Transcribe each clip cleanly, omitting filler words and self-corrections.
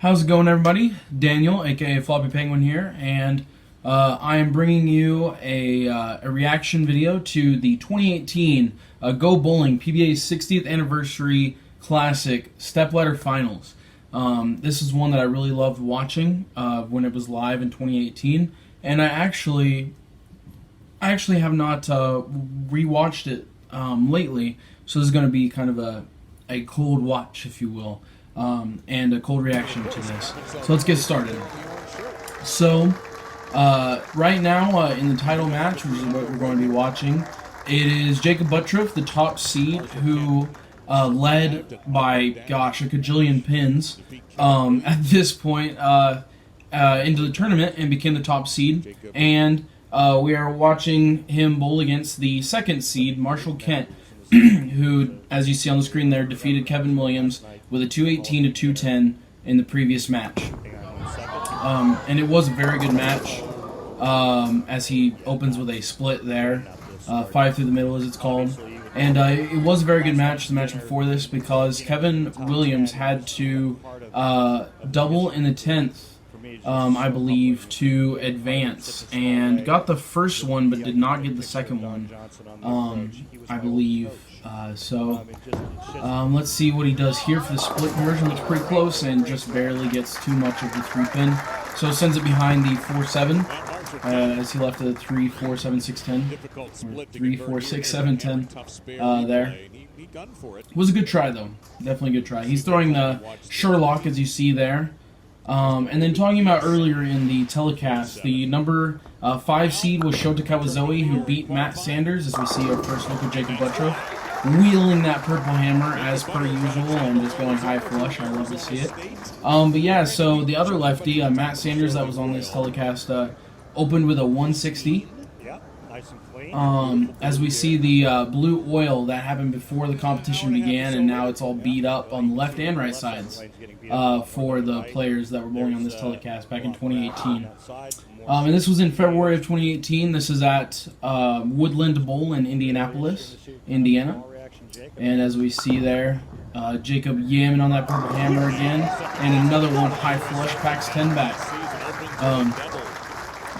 How's it going, everybody? Daniel, aka FloppyPENGuinn here, and I am bringing you a reaction video to the 2018 Go Bowling PBA 60th Anniversary Classic Stepladder Finals. This is one that I really loved watching when it was live in 2018, and I actually have not rewatched it lately, so this is going to be kind of a cold watch, if you will. And a cold reaction to this. So let's get started. So, right now in the title match, which is what we're going to be watching, it is Jacob Buttriff, the top seed, who led by, gosh, a cajillion pins at this point into the tournament and became the top seed. And we are watching him bowl against the second seed, Marshall Kent, who, as you see on the screen there, defeated Kevin Williams with a 218 to 210 in the previous match. And it was a very good match, as he opens with a split there, 5 through the middle as it's called. And it was a very good match, the match before this, because Kevin Williams had to double in the 10th, I believe, to advance, and got the first one but did not get the second one, I believe. Let's see what he does here for the split conversion. Looks pretty close and just barely gets too much of the 3-pin. So sends it behind the 4-7 as he left a 3-4-7-6-10. Or 3-4-6-7-10 there. Was a good try, though. Definitely a good try. He's throwing the Sherlock, as you see there. And then talking about earlier in the telecast, the number 5 seed was Shota Kawazoe, who beat Matt Sanders, as we see our first look at Jacob Buttriff, wheeling that purple hammer as per usual and just going high flush. I love to see it. But yeah, so the other lefty, Matt Sanders, that was on this telecast, opened with a 160. As we see the blue oil that happened before the competition began, and now it's all beat up on the left and right sides for the players that were bowling on this telecast back in 2018. And this was in February of 2018. This is at Woodland Bowl in Indianapolis, Indiana. And as we see there, Jacob yamming on that purple hammer again, and another one high flush, packs 10 back.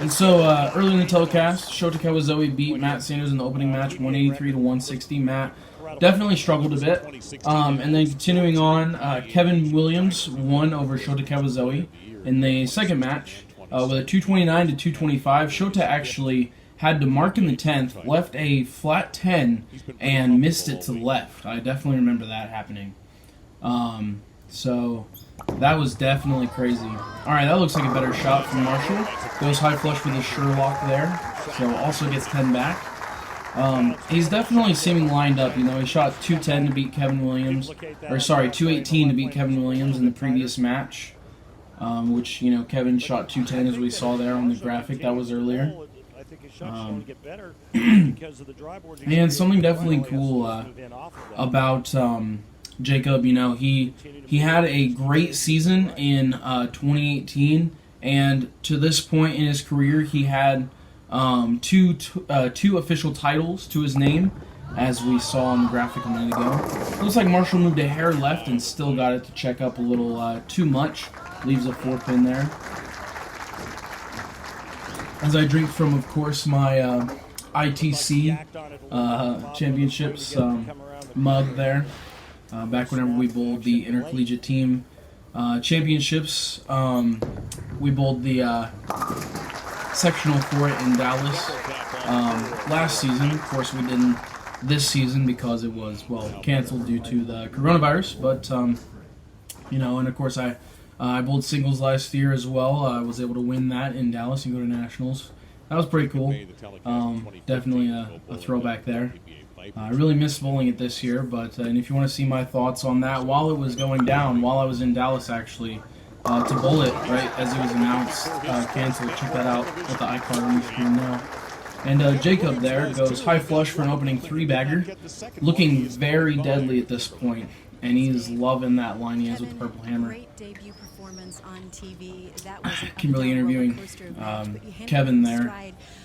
And so, early in the telecast, Shota Kawazoe beat Matt Sanders in the opening match, 183 to 160. Matt definitely struggled a bit. And then continuing on, Kevin Williams won over Shota Kawazoe in the second match with a 229 to 225. Shota actually had to mark in the 10th, left a flat 10, and missed it to the left. I definitely remember that happening. So that was definitely crazy. Alright, that looks like a better shot from Marshall. Goes high flush with his Sherlock there. So also gets 10 back. He's definitely seeming lined up. You know, he shot 210 to beat Kevin Williams. Or sorry, 218 to beat Kevin Williams in the previous match. Which, you know, Kevin shot 210 as we saw there on the graphic that was earlier. And something definitely cool about Jacob, you know, he had a great season in 2018, and to this point in his career, he had two official titles to his name, as we saw on the graphic a minute ago. Looks like Marshall moved a hair left and still got it to check up a little too much. Leaves a 4-pin there. As I drink from, of course, my ITC Championships mug there. Back whenever we bowled the Intercollegiate Team Championships, we bowled the sectional for it in Dallas last season. Of course, we didn't this season because it was, well, canceled due to the coronavirus. But, you know, and of course I bowled singles last year as well. I was able to win that in Dallas and go to nationals. That was pretty cool. Definitely a throwback there. I really missed bowling it this year, but and if you want to see my thoughts on that while it was going down, while I was in Dallas actually, to bowl it right as it was announced, canceled, check that out with the icon on the screen now. And Jacob there goes high flush for an opening 3-bagger, looking very deadly at this point, and he's loving that line he has with the purple hammer. Kimberly interviewing Kevin there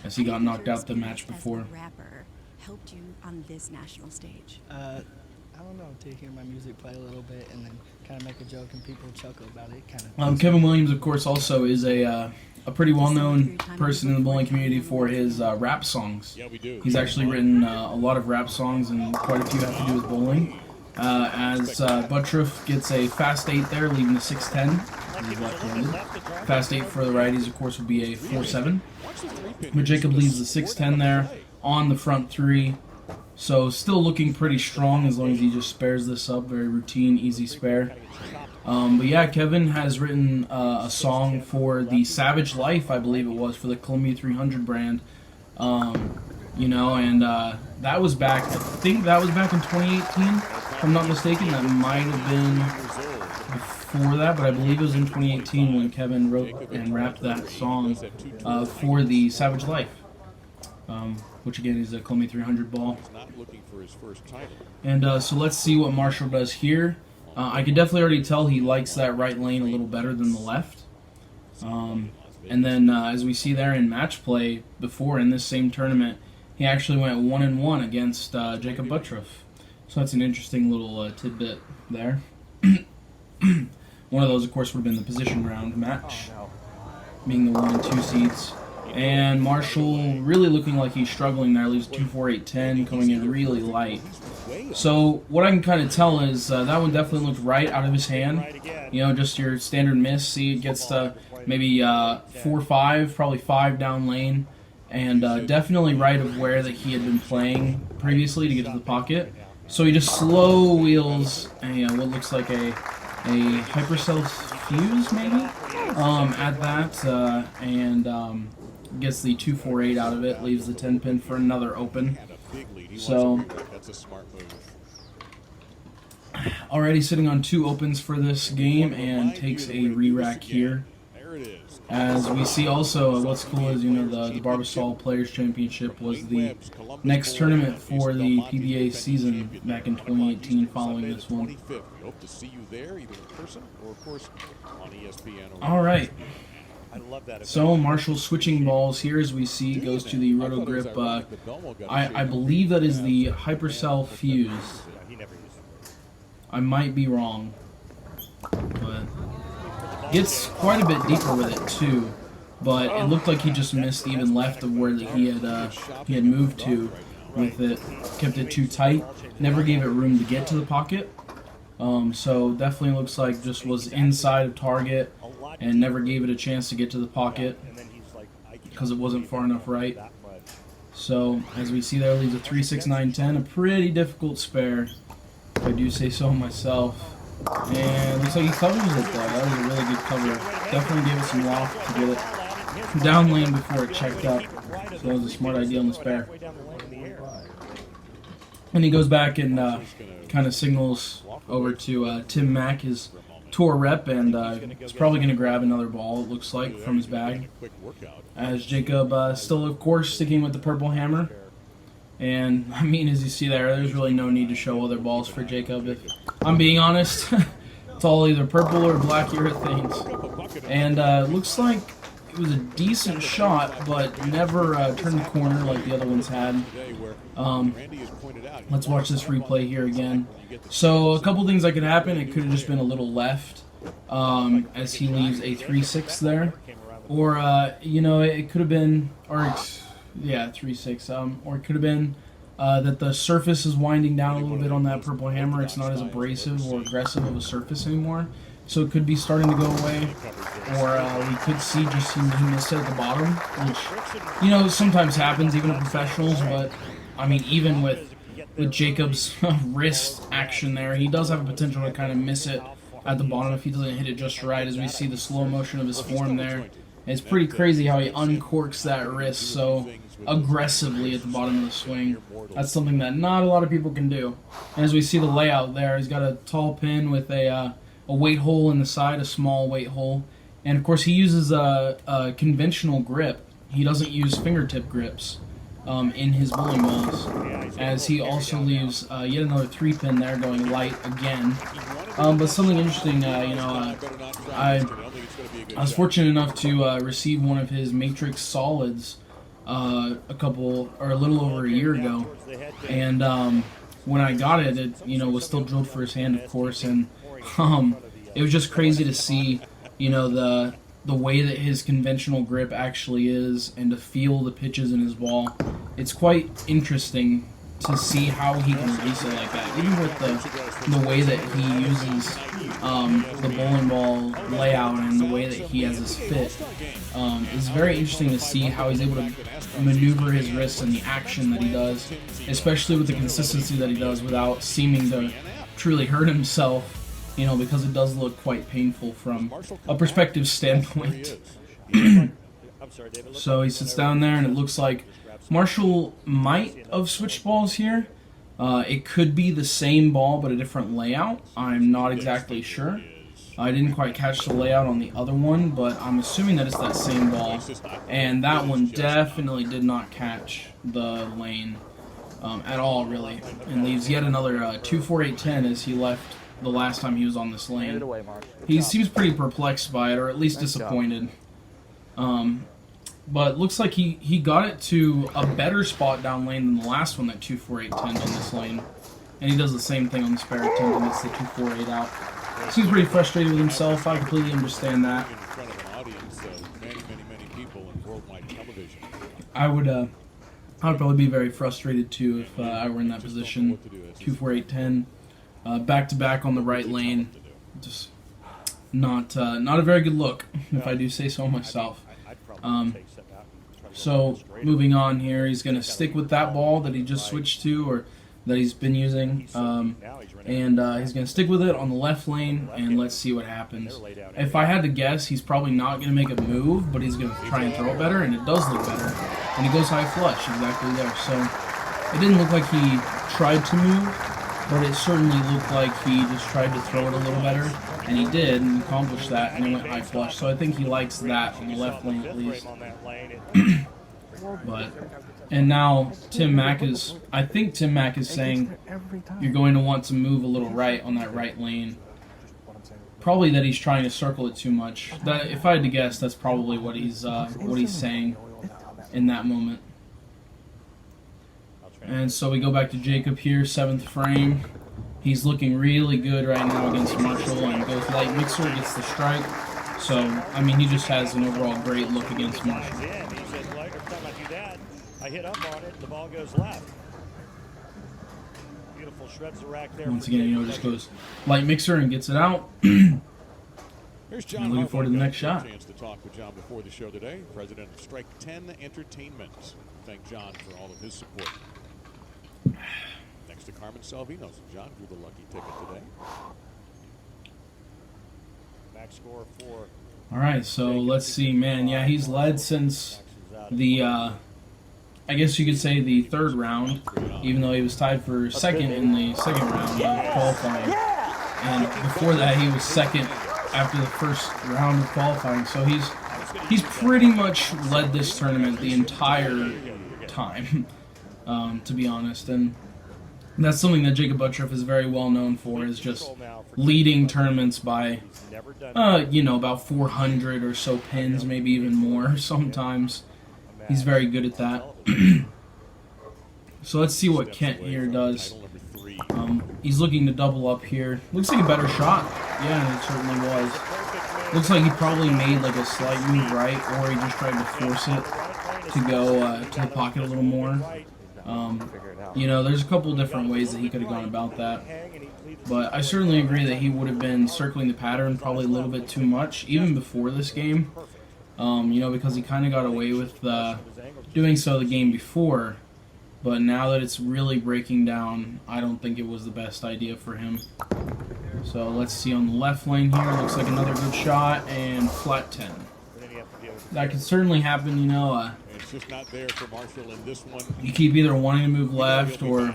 as he got knocked out the match before. Helped you on this national stage? I don't know, to hear my music play a little bit and then kind of make a joke and people chuckle about it. Kevin Williams, of course, also is a pretty well-known person in the bowling community for his rap songs. He's actually written a lot of rap songs, and quite a few have to do with bowling. As Buttriff gets a fast 8 there, leaving the 6-10. Fast 8 for the righties, of course, would be a 4-7. But Jacob leaves the 6-10 there on the front 3. So still looking pretty strong as long as he just spares this up. Very routine, easy spare. But yeah, Kevin has written a song for the Savage Life, I believe it was, for the Columbia 300 brand. You know, and that was back, I think that was back in 2018, if I'm not mistaken. That might have been before that, but I believe it was in 2018 when Kevin wrote and rapped that song for the Savage Life. Which again is a Columbia 300 ball. And so let's see what Marshall does here. I can definitely already tell he likes that right lane a little better than the left. And then as we see there in match play before in this same tournament, he actually went 1-1 against Jacob Buttriff. So that's an interesting little tidbit there. One of those, of course, would have been the position round match, being the 1 and 2 seeds. And Marshall really looking like he's struggling there. Leaves 2-4-8-10, coming in really light. So what I can kind of tell is that one definitely looked right out of his hand. You know, just your standard miss. See, it gets to maybe 4-5, probably 5 down lane. And definitely right of where that he had been playing previously to get to the pocket. So he just slow wheels what looks like a hypercell fuse maybe at that, and gets the 2-4-8 out of it, leaves the 10 pin for another open. So already sitting on 2 opens for this game and takes a re-rack here. As we see also, what's cool is, you know, the Barbasol Players Championship was the next tournament for the PBA season back in 2018 following this one. Alright, so Marshall switching balls here as we see, goes to the Roto Grip. I believe that is the Hypercell Fuse. I might be wrong, but gets quite a bit deeper with it too, but it looked like he just missed even left of where he had moved to with it. Kept it too tight, never gave it room to get to the pocket. So definitely looks like just was inside of target and never gave it a chance to get to the pocket because it wasn't far enough right. So as we see there, leaves a 3-6-9-10, a pretty difficult spare, if I do say so myself. And looks like he covers it though. That was a really good cover. Definitely gave it some loft to get it down lane before it checked up. So that was a smart idea on the spare. And he goes back and kind of signals over to Tim Mack, his tour rep, and is probably going to grab another ball, it looks like, from his bag. As Jacob still, of course, sticking with the purple hammer. And, I mean, as you see there, there's really no need to show other balls for Jacob. If I'm being honest, it's all either purple or black urethanes. And looks like it was a decent shot, but never turned the corner like the other ones had. Let's watch this replay here again. So, a couple things that could happen. It could have just been a little left as he leaves a 3-6 there. Or, you know, it could have been... Yeah, 3-6. Or it could have been that the surface is winding down a little bit on that purple hammer. It's not as abrasive or aggressive of a surface anymore. So it could be starting to go away. Or we could see just he missed it at the bottom, which, you know, sometimes happens even to professionals. But, I mean, even with Jacob's wrist action there, he does have a potential to kind of miss it at the bottom if he doesn't hit it just right, as we see the slow motion of his form there. It's pretty crazy how he uncorks that wrist so aggressively at the bottom of the swing. That's something that not a lot of people can do. And as we see the layout there, he's got a tall pin with a weight hole in the side, a small weight hole. And of course he uses a conventional grip. He doesn't use fingertip grips in his bowling balls. As he also leaves yet another 3-pin there going light again. But something interesting, you know, I was fortunate enough to receive one of his Matrix Solids a little over a year ago, and when I got it, it was still drilled for his hand, of course, and it was just crazy to see the way that his conventional grip actually is, and to feel the pitches in his ball. It's quite interesting to see how he can release it like that, even with the way that he uses the bowling ball layout and the way that he has his fit. It's very interesting to see how he's able to maneuver his wrists and the action that he does, especially with the consistency that he does without seeming to truly hurt himself, because it does look quite painful from a perspective standpoint. So he sits down there, and it looks like Marshall might have switched balls here. It could be the same ball but a different layout. I'm not exactly sure. I didn't quite catch the layout on the other one, but I'm assuming that it's that same ball. And that one definitely did not catch the lane at all, really. And leaves yet another 2-4-8-10 as he left the last time he was on this lane. He seems pretty perplexed by it, or at least disappointed. But looks like he got it to a better spot down lane than the last one that 2-4-8-10 on this lane. And he does the same thing on the spare attempt and gets the 2-4-8 out. Seems pretty frustrated with himself. I completely understand that. I would probably be very frustrated too if I were in that position. 2-4-8-10, back-to-back on the right lane. Just not a very good look, if I do say so myself. So moving on here, he's going to stick with that ball that he just switched to, or that he's been using, and he's going to stick with it on the left lane, and let's see what happens. If I had to guess, he's probably not going to make a move, but he's going to try and throw it better, and it does look better. And he goes high flush exactly there. So it didn't look like he tried to move, but it certainly looked like he just tried to throw it a little better, and he did, and accomplished that, and it went high flush. So I think he likes that on the left lane at least. And now I think Tim Mack is saying you're going to want to move a little right on that right lane. Probably that he's trying to circle it too much. If I had to guess, that's probably what he's saying in that moment. And so we go back to Jacob here, 7th frame. He's looking really good right now against Marshall, and goes light mixer, gets the strike. So, I mean, he just has an overall great look against Marshall. I hit up on it, the ball goes left. Beautiful shreds the rack there. Once again, just goes light mixer and gets it out. Here's John. I'm looking forward to the next shot. Chance to talk with John before the show today. President of Strike 10 Entertainment. Thank John for all of his support. Thanks to Carmen Salvinos. John drew the lucky ticket today. Back score for. All right, so let's see, man. Yeah, he's led since the, I guess you could say the 3rd round, even though he was tied for 2nd in the 2nd round of qualifying. And before that, he was 2nd after the 1st round of qualifying. So he's pretty much led this tournament the entire time, to be honest. And that's something that Jacob Buttriff is very well known for, is just leading tournaments by, about 400 or so pins, maybe even more sometimes. He's very good at that. So let's see what Kent here does. He's looking to double up here. Looks like a better shot. Yeah, it certainly was. Looks like he probably made like a slight move right, or he just tried to force it to go to the pocket a little more. There's a couple different ways that he could have gone about that. But I certainly agree that he would have been circling the pattern probably a little bit too much, even before this game. Because he kind of got away with doing so the game before. But now that it's really breaking down, I don't think it was the best idea for him. So let's see on the left lane here. Looks like another good shot, and flat 10. That could certainly happen, It's just not there for Marshall in this one. You keep either wanting to move left, or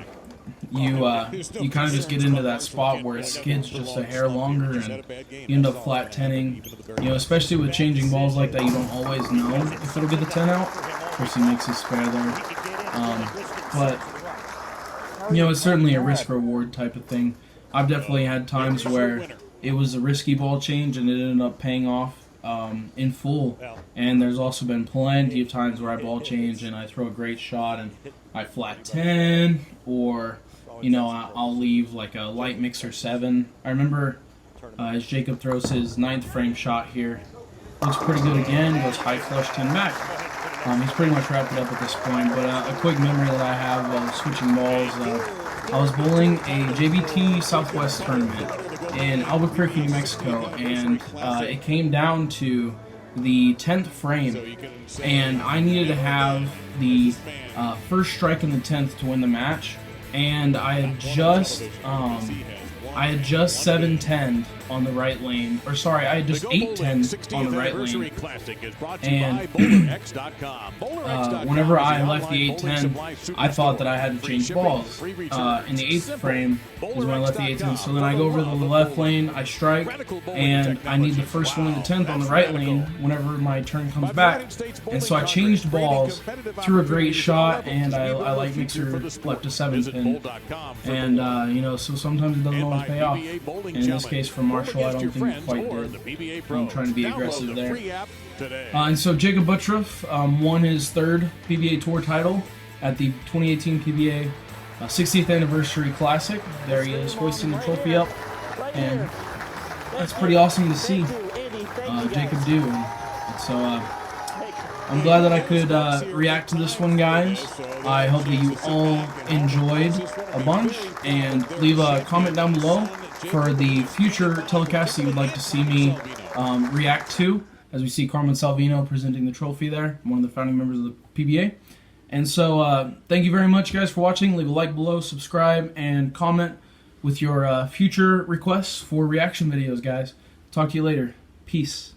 you kind of just get into that spot where it skids just a hair longer, and you end up flat 10ing. Especially with changing balls like that, you don't always know if it'll get the 10 out. Of course, he makes his spare there. But it's certainly a risk-reward type of thing. I've definitely had times where it was a risky ball change and it ended up paying off in full. And there's also been plenty of times where I ball change and I throw a great shot and I flat 10, or you know, I'll leave like a light mixer 7. I remember as Jacob throws his 9th frame shot here. Looks pretty good again, goes high flush 10 back. He's pretty much wrapped it up at this point, but a quick memory that I have of switching balls. I was bowling a JBT Southwest tournament in Albuquerque, New Mexico, and it came down to the 10th frame, and I needed to have the first strike in the 10th to win the match, and I had just 7-10'd on the right lane, or sorry, I had just 8-10 on the right lane, and whenever I left the 8-10, I thought that I had to change balls. In the 8th frame is when I left the 8-10, so then I go over to the left lane, I strike, and I need the first one in the 10th on the right lane whenever my turn comes back, and so I changed balls, threw a great shot, and I light mixer left a 7-pin, and you know, so sometimes it doesn't always pay off. And in this case, for Marshall, I don't think it quite did. I'm trying to be aggressive there. And so Jacob Buttroff won his 3rd PBA Tour title at the 2018 PBA 60th Anniversary Classic. There he is, hoisting the trophy up, and that's pretty awesome to see Jacob do. And so I'm glad that I could react to this one, guys. I hope that you all enjoyed a bunch, and leave a comment down below for the future telecasts that you would like to see me react to, as we see Carmen Salvino presenting the trophy there, one of the founding members of the PBA. And so thank you very much, guys, for watching. Leave a like below, subscribe, and comment with your future requests for reaction videos, guys. Talk to you later. Peace.